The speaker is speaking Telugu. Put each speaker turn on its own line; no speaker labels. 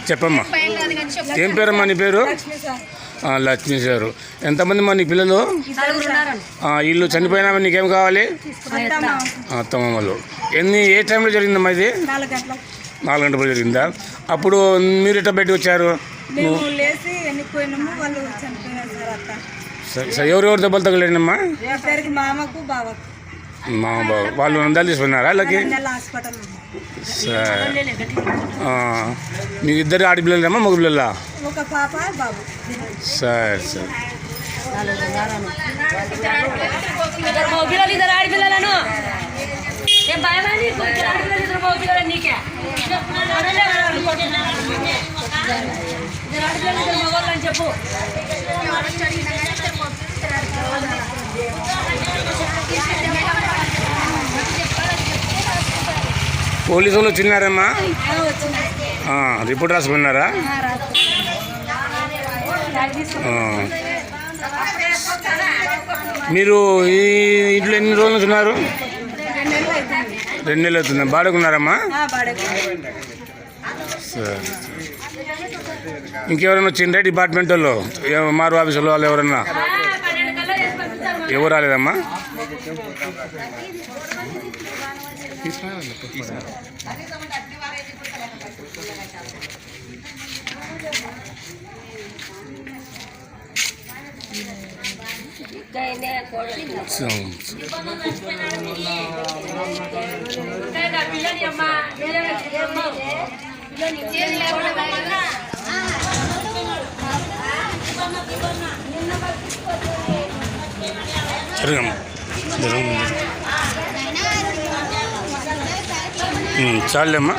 చెప్పమ్మా. ఏం పేరమ్మా నీ పేరు? లక్ష్మి సారు. ఎంతమంది మా నీ పిల్లలు? వీళ్ళు చనిపోయినా నీకేం కావాలి? అత్తమ్మలు. ఏ టైంలో జరిగిందమ్మా ఇది? 4 గంటల జరిగిందా? అప్పుడు మీరు ఎట్లా బయటకు వచ్చారు? ఎవరెవరు దెబ్బలు తగలేనమ్మా? మా బాబు వాళ్ళు నందాలు తీసుకున్నారా వాళ్ళకి? సరే. మీకు 2 ఆడపిల్లలేమ్మా మగ పిల్లలా? సరే సరే.
చెప్పు.
పోలీసులు వచ్చినారమ్మా? రిపోర్ట్ రాసుకున్నారా? మీరు ఈ ఇంట్లో ఎన్ని రోజులు ఉన్నారు? 2 నెలలు అవుతుంది. బాడుకున్నారమ్మా? సరే. ఇంకెవరైనా వచ్చిండే డిపార్ట్మెంట్ వాళ్ళు? ఎంఆర్ఓ ఆఫీసులో వాళ్ళు ఎవరన్నా? ఎవరు రాలేదమ్మా? చాలేమ్మా.